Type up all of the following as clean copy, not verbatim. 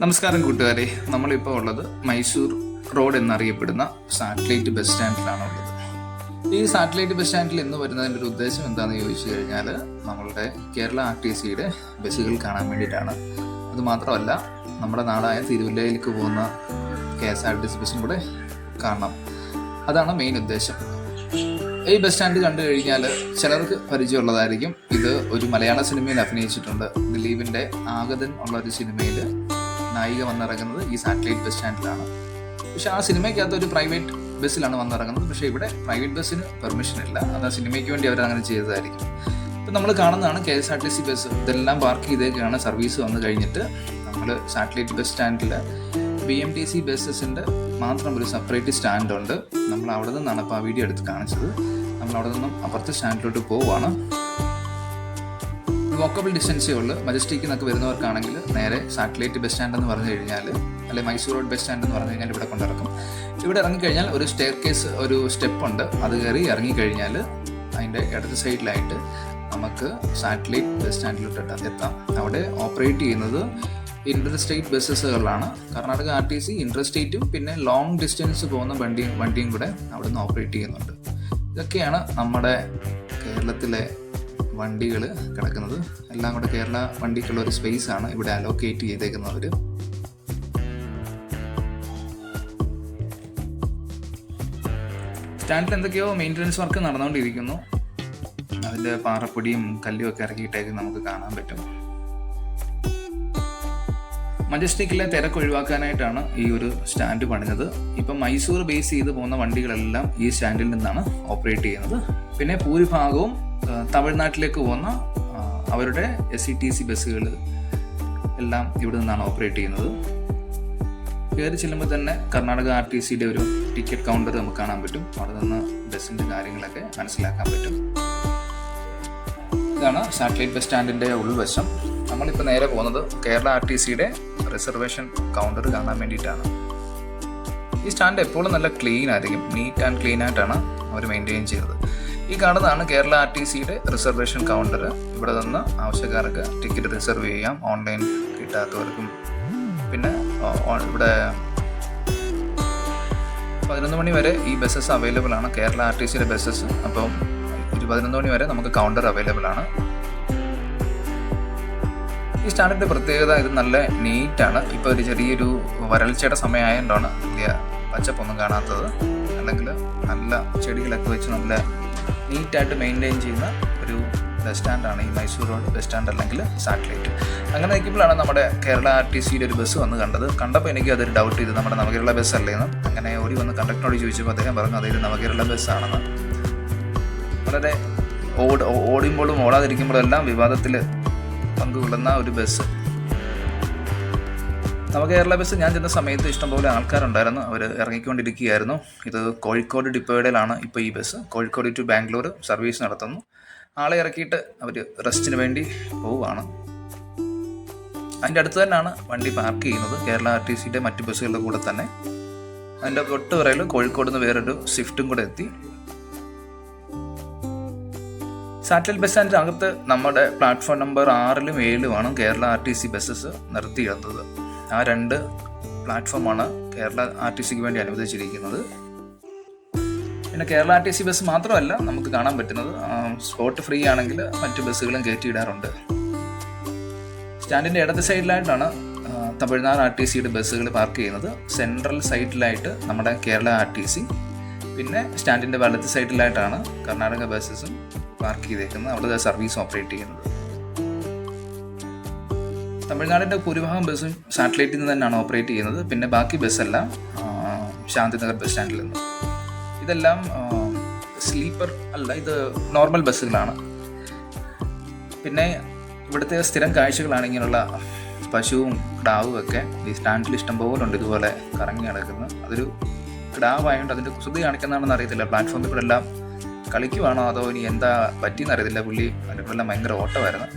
നമസ്കാരം കൂട്ടുകാരെ, നമ്മളിപ്പോൾ ഉള്ളത് മൈസൂർ റോഡ് എന്നറിയപ്പെടുന്ന സാറ്റലൈറ്റ് ബസ് സ്റ്റാൻഡിലാണ് ഉള്ളത്. ഈ സാറ്റലൈറ്റ് ബസ് സ്റ്റാൻഡിൽ ഇന്ന് വരുന്നതിൻ്റെ ഒരു ഉദ്ദേശം എന്താണെന്ന് ചോദിച്ചു കഴിഞ്ഞാൽ നമ്മളുടെ കേരള RTCയുടെ ബസ്സുകൾ കാണാൻ വേണ്ടിയിട്ടാണ്. അതുമാത്രമല്ല, നമ്മുടെ നാടായ തിരുവല്ലയിലേക്ക് പോകുന്ന KSRTC ബസ്സും കൂടെ കാണണം. അതാണ് മെയിൻ ഉദ്ദേശം. ഈ ബസ് സ്റ്റാൻഡ് കണ്ടു കഴിഞ്ഞാൽ ചിലർക്ക് പരിചയമുള്ളതായിരിക്കും. ഇത് ഒരു മലയാള സിനിമയിൽ അഭിനയിച്ചിട്ടുണ്ട്. ദിലീപിൻ്റെ ആഗതൻ ഉള്ള ഒരു സിനിമയിൽ നായിക വന്നിറങ്ങുന്നത് ഈ സാറ്റലൈറ്റ് ബസ് സ്റ്റാൻഡിലാണ്. പക്ഷേ ആ സിനിമയ്ക്കകത്ത് ഒരു പ്രൈവറ്റ് ബസ്സിലാണ് വന്നിറങ്ങുന്നത്. പക്ഷേ ഇവിടെ പ്രൈവറ്റ് ബസ്സിന് പെർമിഷൻ ഇല്ല. അത് ആ സിനിമയ്ക്ക് വേണ്ടി അവരങ്ങനെ ചെയ്തതായിരിക്കും. ഇപ്പം നമ്മൾ കാണുന്നതാണ് KSRTC ബസ്. ഇതെല്ലാം പാർക്ക് ചെയ്തേക്കാണ്. സർവീസ് വന്നു കഴിഞ്ഞിട്ട് നമ്മൾ സാറ്റലൈറ്റ് ബസ് സ്റ്റാൻഡിൽ BMTC ബസ്സസിൻ്റെ മാത്രം ഒരു സെപ്പറേറ്റ് സ്റ്റാൻഡുണ്ട്. നമ്മൾ അവിടെ നിന്നാണ് ഇപ്പോൾ ആ വീഡിയോ എടുത്ത് കാണിച്ചത്. നമ്മൾ അവിടെ നിന്നും അപ്പുറത്തെ സ്റ്റാൻഡിലോട്ട് പോവുകയാണ്. വോക്കബിൾ ഡിസ്റ്റൻസേ ഉള്ളൂ. മജസ്റ്റിക്കിൽ നിന്നൊക്കെ വരുന്നവർക്കാണെങ്കിൽ നേരെ സാറ്റലൈറ്റ് ബസ് സ്റ്റാൻഡ് എന്ന് പറഞ്ഞു കഴിഞ്ഞാൽ, അല്ലെങ്കിൽ മൈസൂർ റോഡ് ബസ് സ്റ്റാൻഡ് എന്ന് പറഞ്ഞു കഴിഞ്ഞാൽ ഇവിടെ കൊണ്ടിറക്കും. ഇവിടെ ഇറങ്ങിക്കഴിഞ്ഞാൽ ഒരു സ്റ്റെയർ കേസ്, ഒരു സ്റ്റെപ്പ് ഉണ്ട്. അത് കയറി ഇറങ്ങിക്കഴിഞ്ഞാൽ അതിൻ്റെ ഇടത് സൈഡിലായിട്ട് നമുക്ക് സാറ്റലൈറ്റ് ബസ് സ്റ്റാൻഡിലോട്ട് എത്താം. അവിടെ ഓപ്പറേറ്റ് ചെയ്യുന്നത് ഇൻ്റർ സ്റ്റേറ്റ് ബസ്സസുകളാണ്. കർണാടക RTC ഇൻ്റർ സ്റ്റേറ്റും പിന്നെ ലോങ് ഡിസ്റ്റൻസ് പോകുന്ന വണ്ടിയും കൂടെ അവിടെ നിന്ന് ഓപ്പറേറ്റ് ചെയ്യുന്നുണ്ട്. ഇതൊക്കെയാണ് നമ്മുടെ കേരളത്തിലെ വണ്ടികൾ കിടക്കുന്നത്. എല്ലാം കൂടെ കേരള വണ്ടിക്കുള്ള ഒരു സ്പേസ് ആണ് ഇവിടെ അലോക്കേറ്റ് ചെയ്തേക്കുന്നവർ. സ്റ്റാൻഡിൽ എന്തൊക്കെയോ മെയിൻ്റനൻസ് വർക്ക് നടന്നുകൊണ്ടിരിക്കുന്നു. അതിൻ്റെ പാറപ്പൊടിയും കല്ലും ഒക്കെ ഇറക്കിയിട്ടേക്ക് നമുക്ക് കാണാൻ പറ്റും. മജസ്റ്റിക്കിലെ തിരക്ക് ഒഴിവാക്കാനായിട്ടാണ് ഈ ഒരു സ്റ്റാൻഡ് പണിഞ്ഞത്. ഇപ്പം മൈസൂർ ബേസ് ചെയ്ത് പോകുന്ന വണ്ടികളെല്ലാം ഈ സ്റ്റാൻഡിൽ നിന്നാണ് ഓപ്പറേറ്റ് ചെയ്യുന്നത്. പിന്നെ ഭൂരിഭാഗവും തമിഴ്നാട്ടിലേക്ക് പോകുന്ന അവരുടെ SETC ബസ്സുകൾ എല്ലാം ഇവിടെ നിന്നാണ് ഓപ്പറേറ്റ് ചെയ്യുന്നത്. കയറി ചെല്ലുമ്പോൾ തന്നെ കർണാടക RTCയുടെ ഒരു ടിക്കറ്റ് കൗണ്ടർ നമുക്ക് കാണാൻ പറ്റും. അവിടെ നിന്ന് ബസ്സിൻ്റെ കാര്യങ്ങളൊക്കെ മനസ്സിലാക്കാൻ പറ്റും. ഇതാണ് സാറ്റലൈറ്റ് ബസ് സ്റ്റാൻഡിൻ്റെ ഉൾവശം. നമ്മളിപ്പോൾ നേരെ പോകുന്നത് കേരള RTCയുടെ റിസർവേഷൻ കൗണ്ടർ കാണാൻ വേണ്ടിയിട്ടാണ്. ഈ സ്റ്റാൻഡ് എപ്പോഴും നല്ല ക്ലീൻ ആയിരിക്കും. നീറ്റ് ആൻഡ് ക്ലീൻ ആയിട്ടാണ് അവർ മെയിൻറ്റെയിൻ ചെയ്തത്. ഈ കാണുന്നതാണ് കേരള RTCയുടെ റിസർവേഷൻ കൗണ്ടർ. ഇവിടെ നിന്ന് ആവശ്യക്കാർക്ക് ടിക്കറ്റ് റിസർവ് ചെയ്യാം, ഓൺലൈൻ കിട്ടാത്തവർക്കും. പിന്നെ ഇവിടെ 11 മണി വരെ ഈ ബസ്സസ് അവൈലബിൾ ആണ്, കേരള RTCയുടെ ബസ്സസ്. അപ്പം 11 മണി വരെ നമുക്ക് കൗണ്ടർ അവൈലബിൾ ആണ്. ഈ സ്റ്റാൻഡിൻ്റെ പ്രത്യേകത ഇത് നല്ല നീറ്റാണ്. ഇപ്പോൾ ഒരു ചെറിയൊരു വരൾച്ചയുടെ സമയമായതുകൊണ്ടാണ് വലിയ പച്ചപ്പൊന്നും കാണാത്തത്. അല്ലെങ്കിൽ നല്ല ചെടികളൊക്കെ വെച്ച് നല്ല നീറ്റായിട്ട് മെയിൻറ്റെയിൻ ചെയ്യുന്ന ഒരു ബസ് സ്റ്റാൻഡാണ് ഈ മൈസൂർ റോഡ് ബസ് സ്റ്റാൻഡ്, അല്ലെങ്കിൽ സാറ്റലൈറ്റ്. അങ്ങനെ നിൽക്കുമ്പോഴാണ് നമ്മുടെ കേരള RTCയുടെ ഒരു ബസ് വന്ന് കണ്ടപ്പോൾ എനിക്ക് അതൊരു ഡൗട്ട് ചെയ്തു, നമ്മുടെ നവകേരള ബസ് അല്ലേന്ന്. അങ്ങനെ ഓടി വന്ന് കണ്ടക്ടറോട് ചോദിച്ചപ്പോൾ അദ്ദേഹം പറഞ്ഞു അതൊരു നവകേരള ബസ്സാണെന്ന്. വളരെ ഓടുമ്പോഴും ഓടാതിരിക്കുമ്പോഴും എല്ലാം വിവാദത്തിൽ പങ്കുകൊള്ളുന്ന ഒരു ബസ്. നവകേരള ബസ് ഞാൻ ചെന്ന സമയത്ത് ഇഷ്ടംപോലെ ആൾക്കാരുണ്ടായിരുന്നു. അവർ ഇറങ്ങിക്കൊണ്ടിരിക്കുകയായിരുന്നു. ഇത് കോഴിക്കോട് ഡിപ്പോയിലാണ് ഇപ്പോൾ ഈ bus. Kozhikode to Bangalore service നടത്തുന്നു. ആളെ ഇറക്കിയിട്ട് അവർ റെസ്റ്റിന് വേണ്ടി പോവുകയാണ്. അതിൻ്റെ അടുത്ത് തന്നെയാണ് വണ്ടി പാർക്ക് ചെയ്യുന്നത്, കേരള RTCയുടെ മറ്റ് ബസ്സുകളുടെ കൂടെ തന്നെ. അതിൻ്റെ തൊട്ടുപുറയിൽ കോഴിക്കോട് നിന്ന് വേറൊരു സ്വിഫ്റ്റും കൂടെ എത്തി. സാറ്റലൈറ്റ് ബസ് സ്റ്റാൻഡിൻ്റെ അകത്ത് നമ്മുടെ പ്ലാറ്റ്ഫോം നമ്പർ 6-ലും 7-ലുമാണ് കേരള RTC ബസ്സസ് നിർത്തിയിടുന്നത്. ആ 2 പ്ലാറ്റ്ഫോമാണ് കേരള RTCക്ക് വേണ്ടി അനുവദിച്ചിരിക്കുന്നത്. പിന്നെ കേരള RTC ബസ് മാത്രമല്ല നമുക്ക് കാണാൻ പറ്റുന്നത്, സ്പോട്ട് ഫ്രീ ആണെങ്കിൽ മറ്റ് ബസ്സുകളും കയറ്റിയിടാറുണ്ട്. സ്റ്റാൻഡിൻ്റെ ഇടത് സൈഡിലായിട്ടാണ് തമിഴ്നാട് RTCയുടെ ബസ്സുകൾ പാർക്ക് ചെയ്യുന്നത്. സെൻട്രൽ സൈഡിലായിട്ട് നമ്മുടെ കേരള RTC, പിന്നെ സ്റ്റാൻഡിൻ്റെ വലത്ത് സൈഡിലായിട്ടാണ് കർണാടക ബസ്സസും പാർക്ക് ചെയ്തേക്കുന്നത്. അവിടെ സർവീസ് ഓപ്പറേറ്റ് ചെയ്യുന്നത്. തമിഴ്നാടിൻ്റെ ഭൂരിഭാഗം ബസ്സും സാറ്റലൈറ്റിൽ നിന്ന് തന്നെയാണ് ഓപ്പറേറ്റ് ചെയ്യുന്നത്. പിന്നെ ബാക്കി ബസ്സെല്ലാം ശാന്തിനഗർ ബസ് സ്റ്റാൻഡിൽ നിന്ന്. ഇതെല്ലാം സ്ലീപ്പർ അല്ല, ഇത് നോർമൽ ബസ്സുകളാണ്. പിന്നെ ഇവിടുത്തെ സ്ഥിരം കാഴ്ചകളാണ് ഇങ്ങനെയുള്ള പശുവും കിടാവും ഒക്കെ. ഈ സ്റ്റാൻഡിൽ ഇഷ്ടംപോലെ ഉണ്ട് ഇതുപോലെ കറങ്ങി നടക്കുന്നത്. അതൊരു കിടാവായതുകൊണ്ട് അതിൻ്റെ കുസൃതി കാണിക്കുന്നതാണെന്ന് അറിയത്തില്ല. പ്ലാറ്റ്ഫോമിൽ കൂടെ എല്ലാം കളിക്കുവാണോ അതോ ഇനി എന്താ പറ്റിയെന്ന് അറിയത്തില്ല. പുള്ളി അതിൻ്റെ കൂടെ ഭയങ്കര ഓട്ടമായിരുന്നു.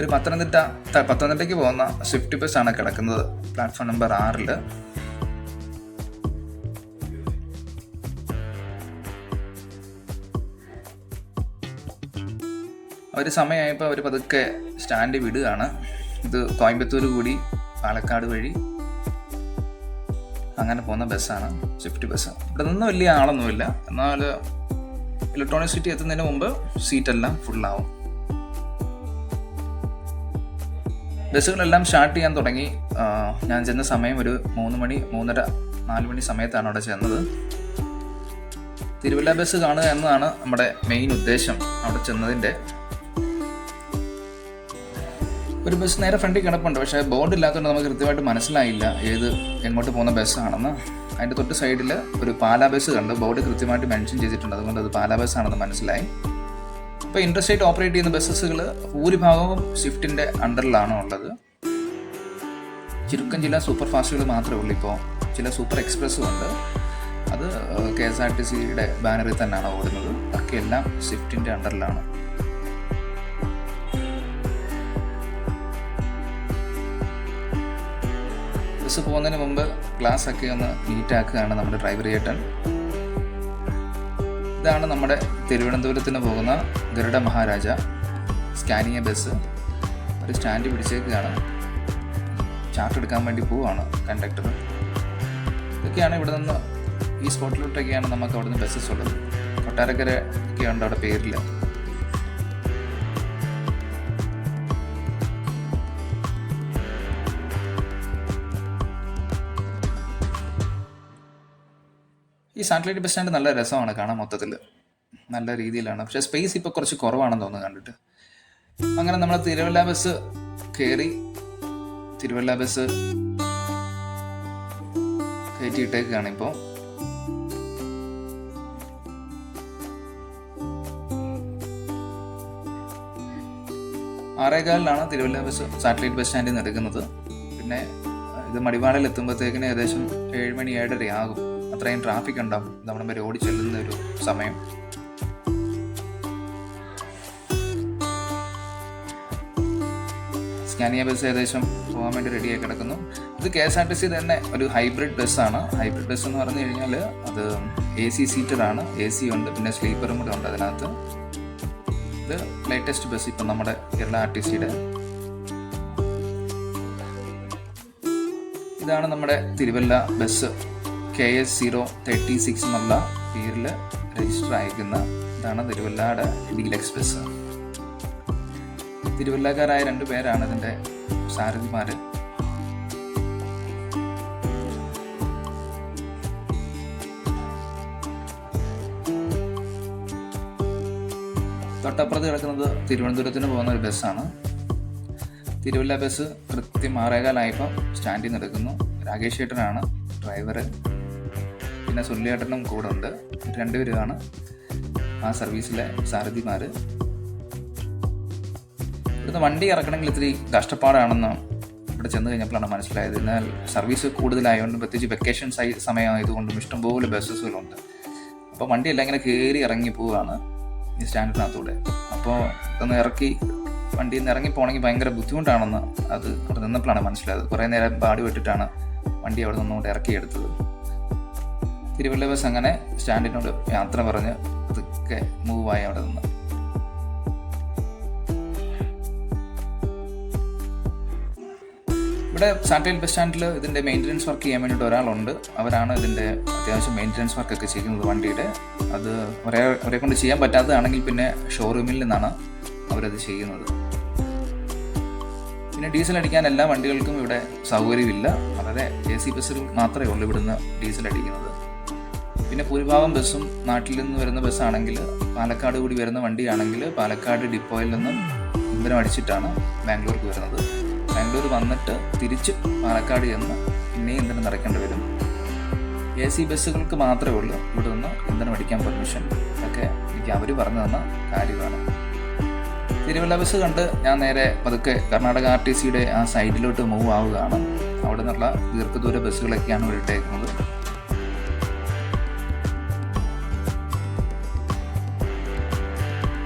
ഒരു പത്തനംതിട്ടയ്ക്ക് പോകുന്ന സ്വിഫ്റ്റ് ബസ്സാണ് കിടക്കുന്നത് പ്ലാറ്റ്ഫോം നമ്പർ 6-ൽ. അവർ സമയമായപ്പോൾ അവർ പതുക്കെ സ്റ്റാൻഡ് വിടുകയാണ്. ഇത് കോയമ്പത്തൂർ കൂടി പാലക്കാട് വഴി അങ്ങനെ പോകുന്ന ബസ്സാണ്, സ്വിഫ്റ്റ് ബസ്. ഇവിടെ നിന്ന് വലിയ ആളൊന്നുമില്ല, എന്നാൽ ഇലക്ട്രോണിക് സിറ്റി എത്തുന്നതിന് മുമ്പ് സീറ്റെല്ലാം ഫുള്ളാവും. ബസ്സുകളെല്ലാം സ്റ്റാർട്ട് ചെയ്യാൻ തുടങ്ങി. ഞാൻ ചെന്ന സമയം ഒരു 3 മണി 3:30 4 മണി സമയത്താണ് അവിടെ ചെന്നത്. തിരുവല്ല ബസ് കാണുക എന്നതാണ് നമ്മുടെ മെയിൻ ഉദ്ദേശം അവിടെ ചെന്നതിൻ്റെ. ഒരു ബസ് നേരെ ഫ്രണ്ടിൽ കിടപ്പുണ്ട്, പക്ഷേ ബോർഡ് ഇല്ലാത്തതുകൊണ്ട് നമുക്ക് കൃത്യമായിട്ട് മനസ്സിലായില്ല എങ്ങോട്ട് പോകുന്ന ബസ്സാണെന്ന്. അതിൻ്റെ തൊട്ട് സൈഡിൽ ഒരു പാലാ ബസ് കണ്ട്, ബോർഡ് കൃത്യമായിട്ട് മെൻഷൻ ചെയ്തിട്ടുണ്ട്, അതുകൊണ്ട് അത് പാലാ ബസ്സാണെന്ന് മനസ്സിലായി. ഇപ്പോൾ ഇൻട്രസ്റ്റേറ്റ് ഓപ്പറേറ്റ് ചെയ്യുന്ന ബസ്സസുകൾ ഭൂരിഭാഗവും സ്വിഫ്റ്റിൻ്റെ അണ്ടറിലാണ് ഉള്ളത്. ചുരുക്കം ചില സൂപ്പർ ഫാസ്റ്റുകൾ മാത്രമേ ഉള്ളൂ. ഇപ്പോൾ ചില സൂപ്പർ എക്സ്പ്രസ്സും ഉണ്ട്, അത് KSRTCയുടെ ബാനറിൽ തന്നെയാണ് ഓടുന്നത്. ബാക്കിയെല്ലാം സ്വിഫ്റ്റിൻ്റെ അണ്ടറിലാണ്. ബസ് പോകുന്നതിന് മുമ്പ് ഗ്ലാസ് ഒക്കെ ഒന്ന് നീറ്റാക്കുകയാണ് നമ്മുടെ ഡ്രൈവർ ചേട്ടൻ. ഇതാണ് നമ്മുടെ തിരുവനന്തപുരത്തിന് പോകുന്ന ഗരുഡ മഹാരാജ സ്കാനിയ ബസ്. ഒരു സ്റ്റാൻഡ് പിടിച്ചേക്കുകയാണ്, ചാർട്ട് എടുക്കാൻ വേണ്ടി പോവുകയാണ് കണ്ടക്ടർ. ഇതൊക്കെയാണ് ഇവിടെ നിന്ന് ഈ സ്പോട്ടിലോട്ടൊക്കെയാണ് നമുക്ക് അവിടെ നിന്ന് ബസ്സസ് ഉള്ളത്. കൊട്ടാരക്കര ഒക്കെ ഉണ്ട് അവിടെ പേരിൽ. ഈ സാറ്റലൈറ്റ് ബസ് സ്റ്റാൻഡ് നല്ല രസമാണ് കാണാൻ, മൊത്തത്തിൽ നല്ല രീതിയിലാണ്. പക്ഷേ സ്പേസ് ഇപ്പോൾ കുറച്ച് കുറവാണെന്ന് തോന്നുന്നു കണ്ടിട്ട്. അങ്ങനെ നമ്മൾ തിരുവല്ല ബസ് കയറി. തിരുവല്ല ബസ് കയറ്റിയിട്ടേക്കാണ് ഇപ്പോൾ. ആറേകാലിലാണ് തിരുവല്ല ബസ് സാറ്റലൈറ്റ് ബസ് സ്റ്റാൻഡിൽ നിന്ന് എടുക്കുന്നത്. പിന്നെ ഇത് മടിവാളിൽ എത്തുമ്പോഴത്തേക്കിന് ഏകദേശം 7 മണി 7:30 ആകും. അത്രയും ട്രാഫിക് ഉണ്ടാവും നമ്മുടെ പേര് ഓടി ചെല്ലുന്ന ഒരു സമയം. സ്കാനിയ ബസ് ഏകദേശം പോകാൻ വേണ്ടി റെഡിയായി കിടക്കുന്നു. ഇത് KSRTC തന്നെ ഒരു ഹൈബ്രിഡ് ബസ്സാണ്. ഹൈബ്രിഡ് ബസ് എന്ന് പറഞ്ഞു കഴിഞ്ഞാൽ അത് AC സീറ്ററാണ്, AC ഉണ്ട്, പിന്നെ സ്ലീപ്പറും കൂടെ ഉണ്ട് അതിനകത്ത്. ഇത് ലേറ്റസ്റ്റ് ബസ് ഇപ്പം നമ്മുടെ കേരള RTCയുടെ. ഇതാണ് നമ്മുടെ തിരുവല്ല ബസ്. KS036 എന്നുള്ള പേരിൽ രജിസ്റ്റർ അയക്കുന്ന ഇതാണ് തിരുവല്ലയുടെ ഡീലക്സ് ബസ്. തിരുവല്ലക്കാരായ 2 പേരാണ് ഇതിൻ്റെ സാരഥിമാർ. തൊട്ടപ്പുറത്ത് കിടക്കുന്നത് തിരുവനന്തപുരത്തിന് പോകുന്ന ഒരു ബസ്സാണ്. തിരുവല്ല ബസ് കൃത്യം 6:15 സ്റ്റാൻഡിൽ നിന്ന് എടുക്കുന്നു. രാകേഷ് ചേട്ടനാണ് ഡ്രൈവർ, പിന്നെ സുല്ലേട്ടനും കൂടെ ഉണ്ട്. 2 പേരുമാണ് ആ സർവീസിലെ സാരഥിമാർ. ഇവിടുന്ന് വണ്ടി ഇറക്കണമെങ്കിൽ ഇത്തിരി കഷ്ടപ്പാടാണെന്ന് ഇവിടെ ചെന്ന് കഴിഞ്ഞപ്പോഴാണ് മനസ്സിലായത്. എന്നാൽ സർവീസ് കൂടുതലായതുകൊണ്ട്, പ്രത്യേകിച്ച് വെക്കേഷൻ സമയമായതുകൊണ്ടും ഇഷ്ടംപോലെ ബസ്സുകളുണ്ട്. അപ്പോൾ വണ്ടിയെല്ലാം ഇങ്ങനെ കയറി ഇറങ്ങി പോവുകയാണ് ഈ സ്റ്റാൻഡിനകത്തൂടെ. അപ്പോൾ ഇതൊന്ന് വണ്ടിയിൽ നിന്ന് ഇറങ്ങി പോകണമെങ്കിൽ ഭയങ്കര ബുദ്ധിമുട്ടാണെന്ന് അത് അവിടെ നിന്നപ്പോഴാണ് മനസ്സിലായത്. കുറേ നേരം പാടി വിട്ടിട്ടാണ് വണ്ടി അവിടെ നിന്നുകൊണ്ട് ഇറക്കിയെടുത്തത്. തിരുവല്ല ബസ് അങ്ങനെ സ്റ്റാൻഡിനോട് യാത്ര പറഞ്ഞ് അതൊക്കെ മൂവായി അവിടെ നിന്ന്. ഇവിടെ സാറ്റലൈറ്റ് ബസ് സ്റ്റാൻഡിൽ ഇതിൻ്റെ മെയിൻ്റനൻസ് വർക്ക് ചെയ്യാൻ വേണ്ടിയിട്ട് ഒരാളുണ്ട്. അവരാണ് ഇതിൻ്റെ അത്യാവശ്യം മെയിൻ്റനൻസ് വർക്കൊക്കെ ചെയ്യുന്നത് വണ്ടിയുടെ. അത് ഒരേ കൊണ്ട് ചെയ്യാൻ പറ്റാത്തതാണെങ്കിൽ പിന്നെ ഷോറൂമിൽ നിന്നാണ് അവരത് ചെയ്യുന്നത്. പിന്നെ ഡീസൽ അടിക്കാൻ എല്ലാ വണ്ടികൾക്കും ഇവിടെ സൗകര്യമില്ല. വളരെ AC ബസ്സുകൾ മാത്രമേ ഉള്ളൂ ഇവിടുന്ന് ഡീസൽ അടിക്കുന്നത്. പിന്നെ ഭൂരിഭാഗം ബസ്സും നാട്ടിൽ നിന്ന് വരുന്ന ബസ്സാണെങ്കിൽ, പാലക്കാട് കൂടി വരുന്ന വണ്ടിയാണെങ്കിൽ പാലക്കാട് ഡിപ്പോയിൽ നിന്നും ഇന്ധനം അടിച്ചിട്ടാണ് ബാംഗ്ലൂർക്ക് വരുന്നത്. ബാംഗ്ലൂർ വന്നിട്ട് തിരിച്ച് പാലക്കാട് ചെന്ന് പിന്നെയും ഇന്ധനം നിറയ്ക്കേണ്ടി വരും. AC ബസ്സുകൾക്ക് മാത്രമേ ഉള്ളൂ ഇവിടെ നിന്ന് ഇന്ധനം അടിക്കാൻ പെർമിഷൻ. ഇതൊക്കെ എനിക്ക് അവർ പറഞ്ഞു തന്ന കാര്യമാണ്. തിരുവല്ല ബസ് കണ്ട് ഞാൻ നേരെ പതുക്കെ കർണാടക RTCയുടെ ആ സൈഡിലോട്ട് മൂവ് ആവുകയാണ്. അവിടെ നിന്നുള്ള ദീർഘദൂര ബസ്സുകളൊക്കെയാണ് ഇവിടെ ഇട്ടേക്കുന്നത്.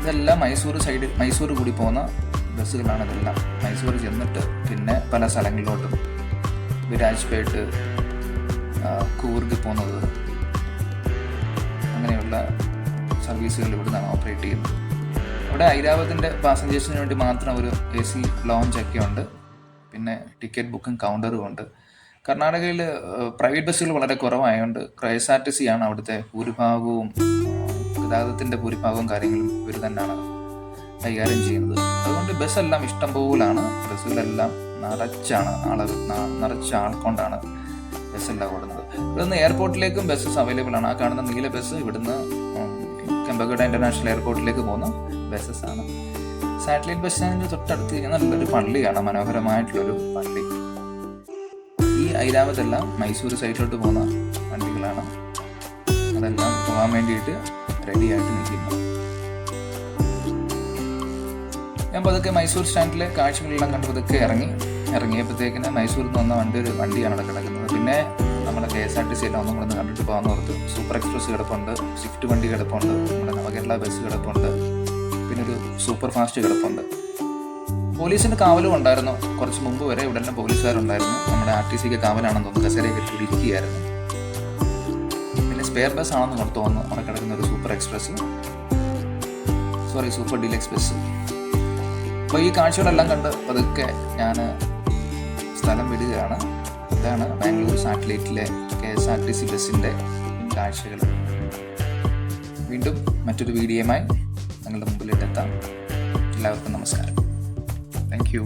ഇതെല്ലാം മൈസൂർ കൂടി പോകുന്ന ബസ്സുകളാണ്. ഇതെല്ലാം മൈസൂർ ചെന്നിട്ട് പിന്നെ പല സ്ഥലങ്ങളിലോട്ടും, വിരാജ്പേട്ട്, കൂർഗ് പോകുന്നത്, അങ്ങനെയുള്ള സർവീസുകൾ ഇവിടെ നിന്നാണ് ഓപ്പറേറ്റ് ചെയ്യുന്നത്. ഇവിടെ ഐരാവതിൻ്റെ പാസഞ്ചേഴ്സിന് വേണ്ടി മാത്രം ഒരു AC ലോഞ്ച് ഒക്കെ ഉണ്ട്. പിന്നെ ടിക്കറ്റ് ബുക്കിംഗ് കൗണ്ടറും ഉണ്ട്. കർണാടകയിൽ പ്രൈവറ്റ് ബസ്സുകൾ വളരെ കുറവായതുകൊണ്ട് KSRTC ആണ് അവിടുത്തെ ഭൂരിഭാഗവും ഗതാഗതത്തിൻ്റെ ഭൂരിഭാഗവും കാര്യങ്ങളും ഇവർ തന്നെയാണ് കൈകാര്യം ചെയ്യുന്നത്. അതുകൊണ്ട് ബസ്സെല്ലാം ഇഷ്ടം പോലാണ്. ബസ്സുകളെല്ലാം നിറച്ച ആൾക്കൊണ്ടാണ് ബസ്സെല്ലാം ഓടുന്നത്. ഇവിടുന്ന് എയർപോർട്ടിലേക്കും ബസ്സസ് അവൈലബിൾ ആണ്. ആ കാണുന്ന നീല ബസ് ഇവിടുന്ന് കെമ്പഗഡ ഇൻ്റർനാഷണൽ എയർപോർട്ടിലേക്ക് പോകുന്ന ബസ്സസ് ആണ്. സാറ്റലൈറ്റ് ബസ് സ്റ്റാൻഡിന് തൊട്ടടുത്ത് കഴിഞ്ഞാൽ നല്ലൊരു പള്ളിയാണ്, മനോഹരമായിട്ടുള്ളൊരു പള്ളി. ഈ ഐരാവതെല്ലാം മൈസൂർ സൈഡിലോട്ട് പോകുന്ന വണ്ടികളാണ്. അതെല്ലാം പോകാൻ വേണ്ടിയിട്ട് റെഡി ആയിട്ട് നിൽക്കുന്നു. ഞാൻ പതുക്കെ മൈസൂർ സ്റ്റാൻഡിലെ കാഴ്ചകളെല്ലാം കണ്ട് പതുക്കെ ഇറങ്ങിയപ്പോഴത്തേക്കിന് മൈസൂരിൽ നിന്ന് വന്ന ഒരു വണ്ടിയാണ് അവിടെ കിടക്കുന്നത്. പിന്നെ നമ്മുടെ KSRTC എല്ലാം ഒന്നും കൂടെ കണ്ടിട്ട് പോകാമെന്ന് ഓർത്ത് സൂപ്പർ എക്സ്പ്രസ് കിടപ്പുണ്ട്, സ്വിഫ്റ്റ് വണ്ടി കിടപ്പുണ്ട്, നമ്മുടെ നവകേരള ബസ് കിടപ്പുണ്ട്, പിന്നെ ഒരു സൂപ്പർ ഫാസ്റ്റ് കിടപ്പുണ്ട്. പോലീസിൻ്റെ കാവലും ഉണ്ടായിരുന്നു. കുറച്ച് മുമ്പ് വരെ ഇവിടെ തന്നെ പോലീസുകാരുണ്ടായിരുന്നു. നമ്മുടെ RTCക്ക് കാവലാണെന്ന് തോന്നുന്നു, കസേരയൊക്കെ ഇരിക്കുകയായിരുന്നു. പിന്നെ സ്പെയർ ബസ് ആണെന്ന് തോന്നുന്നു അവിടെ കിടക്കുന്ന ഒരു സൂപ്പർ ഡീലക്സ് ബസ്. അപ്പോൾ ഈ കാഴ്ചകളെല്ലാം കണ്ട് പതുക്കെ ഞാൻ സ്ഥലം വിടുകയാണ്. ഇതാണ് ബാംഗ്ലൂർ സാറ്റലൈറ്റിലെ KSRTC ബസ്സിൻ്റെ കാഴ്ചകൾ. വീണ്ടും മറ്റൊരു വീഡിയോയുമായി നിങ്ങളുടെ മുമ്പിലിട്ടെത്താം. എല്ലാവർക്കും നമസ്കാരം. Thank you.